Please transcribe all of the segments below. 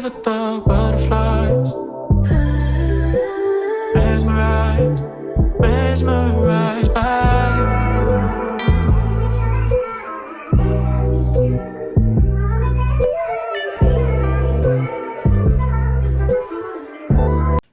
live with the butterflies. Mesmerized, mesmerized by you.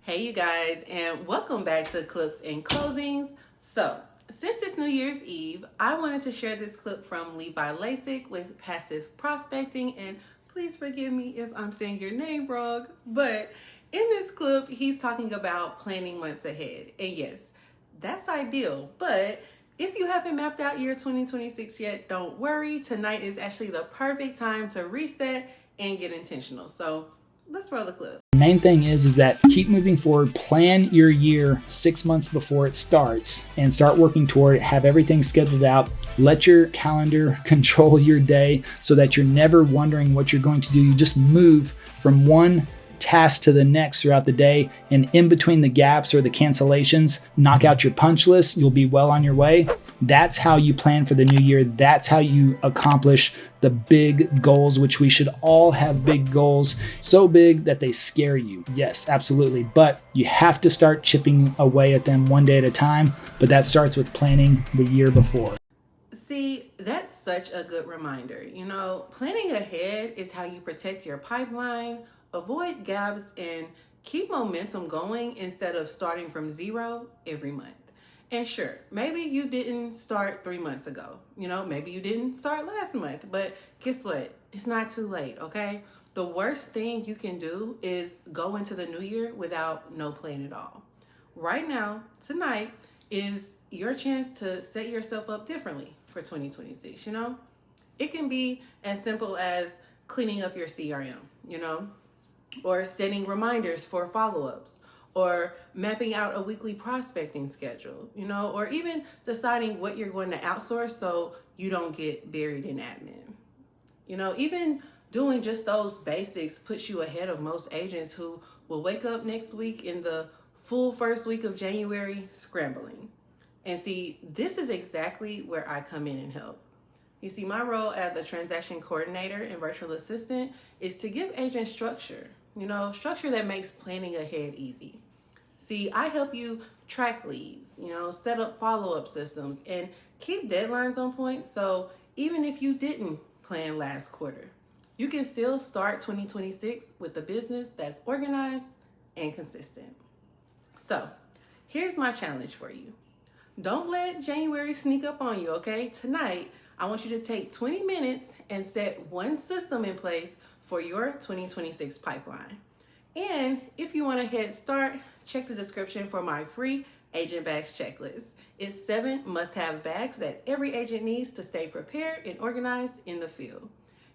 Hey you guys, and welcome back to Clips and Closings. So, since it's New Year's Eve, I wanted to share this clip from Levi Lasik with Passive Prospecting, and please forgive me if I'm saying your name wrong, but in this clip, he's talking about planning months ahead. And yes, that's ideal, but if you haven't mapped out year 2026 yet, don't worry. Tonight is actually the perfect time to reset and get intentional. So, let's roll the clip. The main thing is that keep moving forward, plan your year 6 months before it starts and start working toward it. Have everything scheduled out. Let your calendar control your day so that you're never wondering what you're going to do. You just move from one task to the next throughout the day, and in between the gaps or the cancellations, knock out your punch list. You'll be well on your way. That's how you plan for the new year. That's how you accomplish the big goals, which we should all have big goals, so big that they scare you. Yes, absolutely. But you have to start chipping away at them one day at a time. But that starts with planning the year before. See, that's such a good reminder. You know, planning ahead is how you protect your pipeline, avoid gaps, and keep momentum going instead of starting from zero every month. And sure, maybe you didn't start 3 months ago. You know, maybe you didn't start last month, but guess what? It's not too late, okay? The worst thing you can do is go into the new year without no plan at all. Right now, tonight, is your chance to set yourself up differently for 2026, you know? It can be as simple as cleaning up your CRM, you know, or setting reminders for follow-ups, or mapping out a weekly prospecting schedule, you know, or even deciding what you're going to outsource so you don't get buried in admin. You know, even doing just those basics puts you ahead of most agents who will wake up next week in the full first week of January scrambling. And see, this is exactly where I come in and help. You see, my role as a transaction coordinator and virtual assistant is to give agents structure, you know, structure that makes planning ahead easy. See, I help you track leads, you know, set up follow-up systems, and keep deadlines on point. So even if you didn't plan last quarter, you can still start 2026 with a business that's organized and consistent. So here's my challenge for you. Don't let January sneak up on you, okay? Tonight, I want you to take 20 minutes and set one system in place for your 2026 pipeline. And if you want a head start, check the description for my free agent bags checklist. It's 7 must-have bags that every agent needs to stay prepared and organized in the field.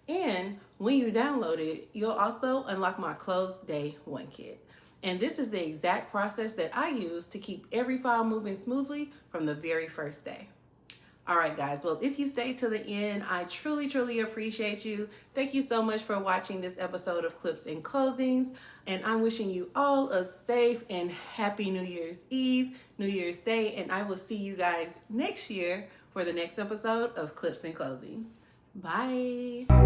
And when you download it, you'll also unlock my Close Day 1 kit. And this is the exact process that I use to keep every file moving smoothly from the very first day. All right, guys. Well, if you stayed to the end, I truly, truly appreciate you. Thank you so much for watching this episode of Clips and Closings. And I'm wishing you all a safe and happy New Year's Eve, New Year's Day. And I will see you guys next year for the next episode of Clips and Closings. Bye.